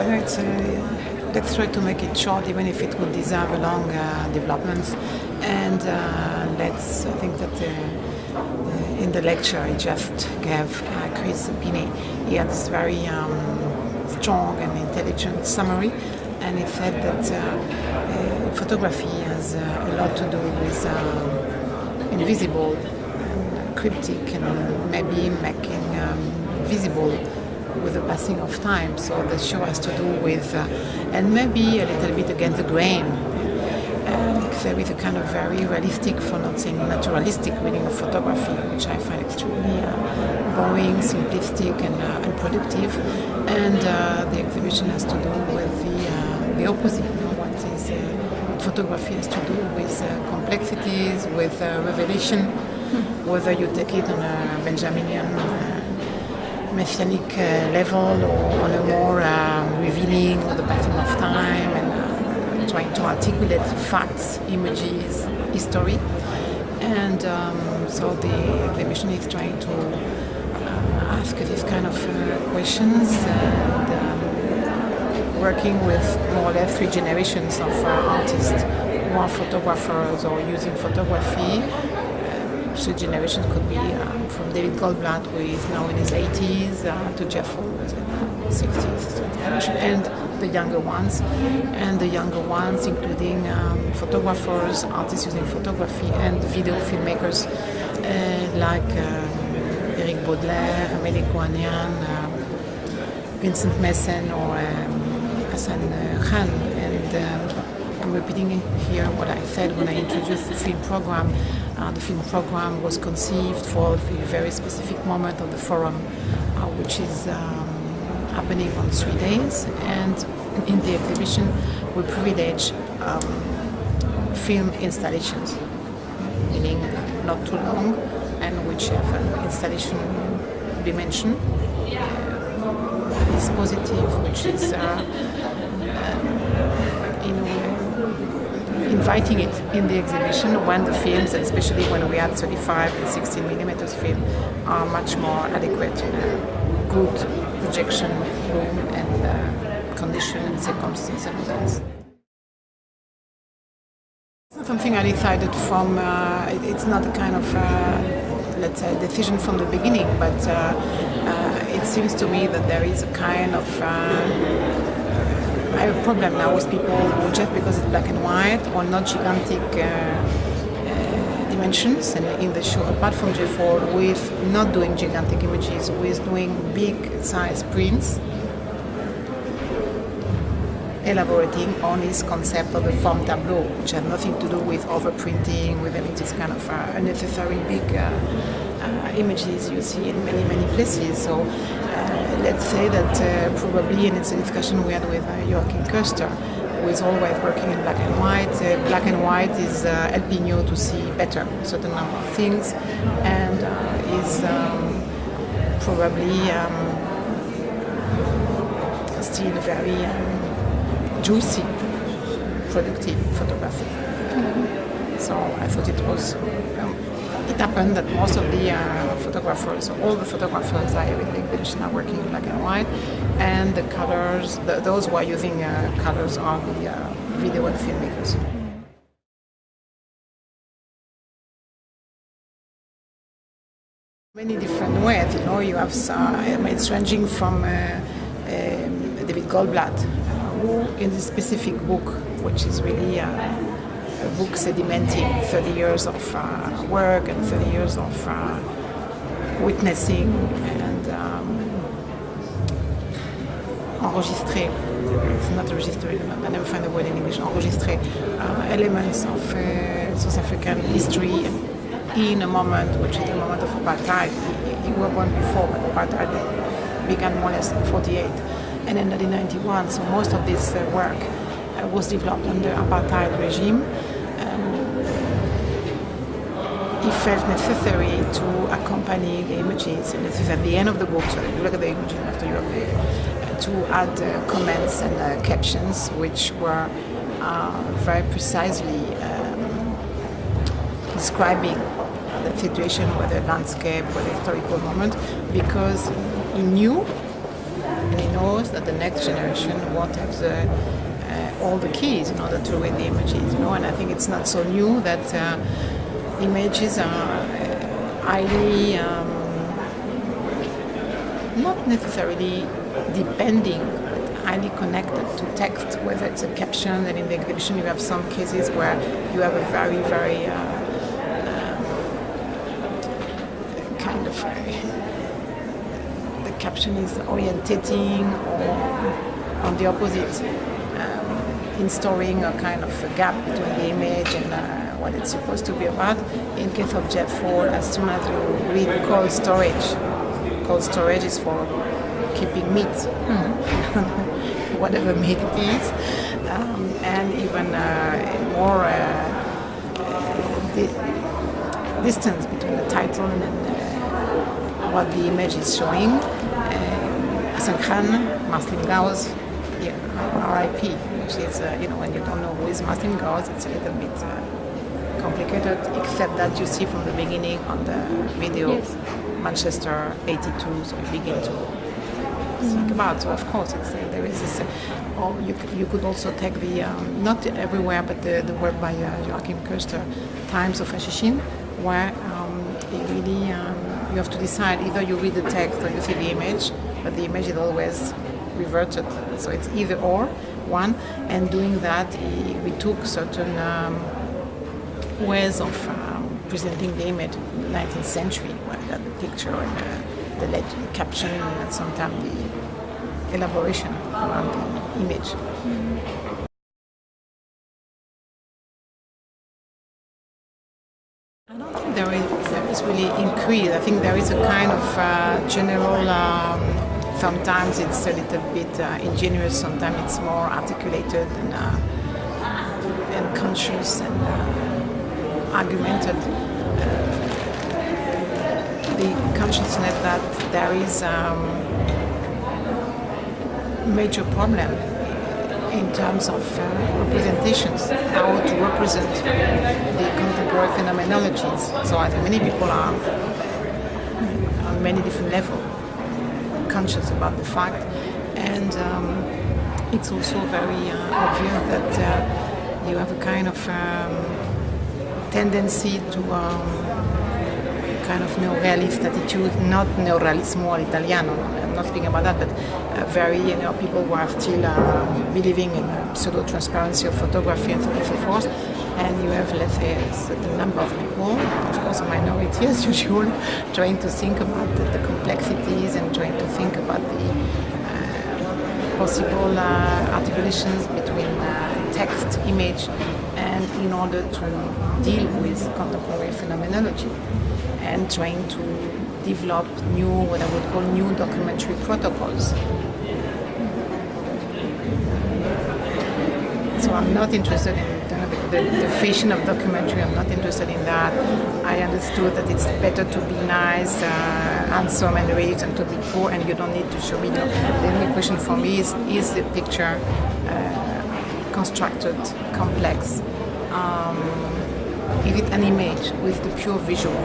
let's try to make it short, even if it would deserve a long development. And I think that in the lecture I just gave Chris Binet, he had this very strong and intelligent summary, and he said that photography has a lot to do with invisible and cryptic, and maybe making visible with the passing of time. So the show has to do with, and maybe a little bit against the grain. There is a kind of very realistic, for not saying naturalistic, reading of photography, which I find extremely boring, simplistic, and unproductive. And the exhibition has to do with the opposite. What photography has to do with complexities, with revelation, whether you take it on a Benjaminian messianic level or on a more revealing with the passing of time and trying to articulate facts, images, history. And so the exhibition is trying to ask these kind of questions and working with more or less three generations of artists who are photographers or using photography. So generations could be from David Goldblatt, who is now in his 80s, to Jeff Hall, who is in his 60s, and the younger ones. And the younger ones, including photographers, artists using photography, and video filmmakers like Eric Baudelaire, Amélie Kouanian, Vincent Messen, or Hassan Khan. And I'm repeating here what I said when I introduced the film program. The film program was conceived for the very specific moment of the forum, which is happening on 3 days. And in the exhibition, we privilege film installations, meaning not too long, and which have an installation dimension. Dispositive, which is inviting it in the exhibition when the films, and especially when we had 35 and 16 millimeters film, are much more adequate in a good projection room and condition and circumstance and events. It's not something I decided from, it's not a kind of, let's say, decision from the beginning, but it seems to me that there is a kind of I have a problem now with people who, just because it's black and white or not gigantic dimensions, and in the show, apart from Jeff Ward, with not doing gigantic images, with doing big size prints, elaborating on his concept of the form tableau, which has nothing to do with overprinting, with having this kind of unnecessary big images you see in many, many places. So let's say that probably, and it's a discussion we had with Joachim Köster, who is always working in black and white. Black and white is helping you to see better a certain number of things, and is probably still very juicy, productive photography. So I thought it was, it happened that most of the photographers, all the photographers I have in the exhibition are working in black and white, and the colors, those who are using colors are the video and filmmakers. Many different ways, you have it's ranging from David Goldblatt, who in this specific book, which is really a book sedimenting 30 years of work and 30 years of witnessing and enregistré, it's not registered, I never find the word in English, enregistré elements of South African history in a moment which is the moment of apartheid. He was born before, but apartheid began more or less in 48 and ended in 91. So most of this work was developed under apartheid regime. He felt necessary to accompany the images, and this is at the end of the book, so you look at the image after you have the, to add comments and captions which were very precisely describing the situation, whether landscape, whether historical moment, because he knew, and he knows that the next generation won't have all the keys in order to read the images, and I think it's not so new that images are highly, not necessarily depending, but highly connected to text, whether it's a caption, and in the exhibition you have some cases where you have a very, very kind of, the caption is orientating, or on the opposite, installing a kind of a gap between the image and what it's supposed to be about. In case of Jeff Fall, as soon as you read cold storage is for keeping meat, whatever meat it is, and even more distance between the title and what the image is showing. Hassan Khan, Marcel Gauss, RIP, which is, when you don't know who is Martin Gauss, it's a little bit complicated, except that you see from the beginning on the video, yes. Manchester 82, so you begin to think about. So of course, there is this, or you could also take the, not everywhere, but the work by Joachim Köster, Times of Hashishin, where it really, you have to decide, either you read the text or you see the image, but the image is always reverted, so it's either or one. And doing that, we took certain ways of presenting the image in the 19th century, where you had the picture and the caption and sometimes the elaboration around the image. I don't think there is really increase. I think there is a kind of general. Sometimes it's a little bit ingenuous, sometimes it's more articulated and conscious and argumented. The consciousness that there is a major problem in terms of representations, how to represent the contemporary phenomenologies. So I think many people are on many different levels conscious about the fact, and it's also very obvious that you have a kind of tendency to kind of neorealist attitude, not neorealismo italiano, I'm not speaking about that, but very, people who are still believing in pseudo-transparency of photography and so on and so forth. And you have, let's say, a certain number of people, of course a minority as usual, trying to think about the complexities and trying to think about the possible articulations between text, image, and in order to deal with contemporary phenomenology, and trying to develop new, what I would call new documentary protocols. So I'm not interested in the fashion of documentary. I'm not interested in that. I understood that it's better to be nice, handsome and rich, and to be poor, and you don't need to show me. The only question for me is the picture constructed, complex? Is it an image with the pure visual?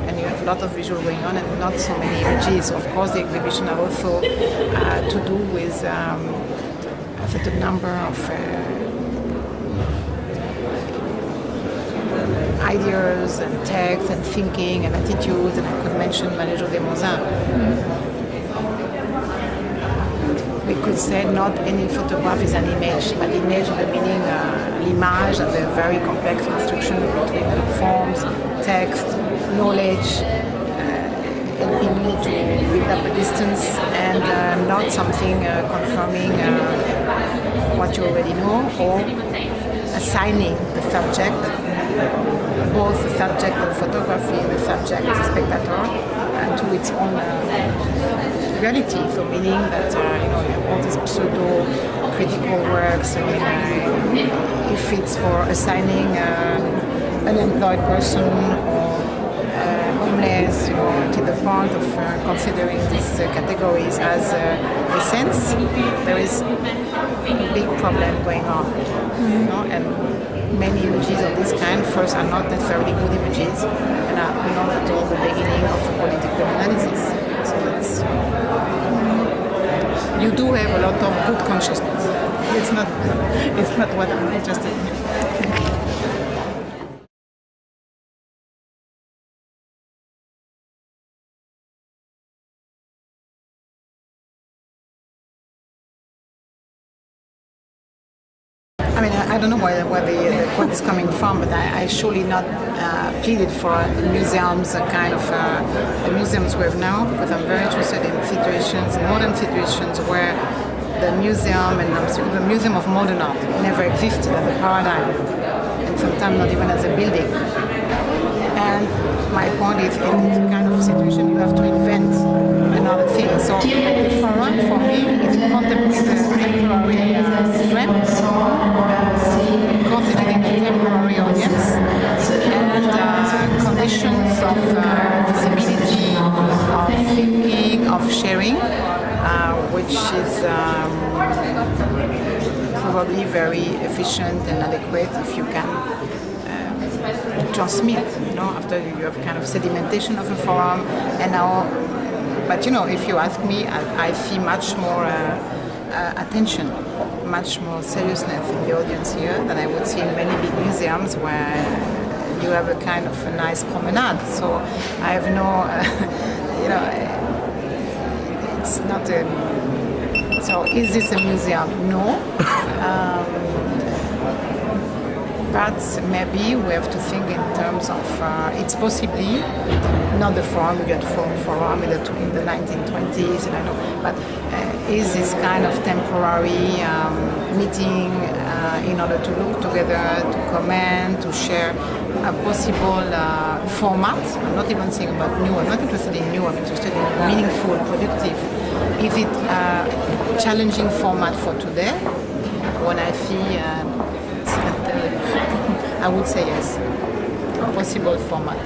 And you have a lot of visual going on and not so many images. Of course, the exhibition are also to do with a certain number of ideas and texts and thinking and attitudes, and I could mention Marie-José Mozin. We could say not any photograph is an image, but image in the meaning l'image and the very complex construction between forms, text, knowledge, helping you to build up a distance, and not something confirming what you already know, or assigning the subject, both the subject of photography and the subject, the spectator, to its own reality. So meaning that you have all these pseudo-critical works. If it's for assigning an unemployed person or homeless, to the point of considering these categories as essence, there is a big problem going on. And many images of this kind, first, are not necessarily good images, and are not at all the beginning of a political analysis. So that's you do have a lot of good consciousness. It's not what I'm interested in. I mean, I don't know where the quote is coming from, but I surely not pleaded for museums, the museums we have now, because I'm very interested in situations, modern situations where the museum and the Museum of Modern Art never existed as a paradigm, and sometimes not even as a building. And my point is, in this kind of situation, you have to invent another thing. So the forum for me is contemplating the temporary frame, considering the temporary audience, and conditions of visibility, of thinking, of sharing, which is probably very efficient and adequate if you can transmit, after you have kind of sedimentation of a forum. And now, but if you ask me, I see much more attention, much more seriousness in the audience here than I would see in many big museums where you have a kind of a nice promenade. So I have no, it's not a, so is this a museum? No. But maybe we have to think in terms of, it's possibly not the forum, we got forum in the 1920s, and I know, but is this kind of temporary meeting in order to look together, to comment, to share a possible format? I'm not even saying about new, I'm not interested in new, I'm interested in meaningful, productive. Is it a challenging format for today? When I see I would say yes, a possible format.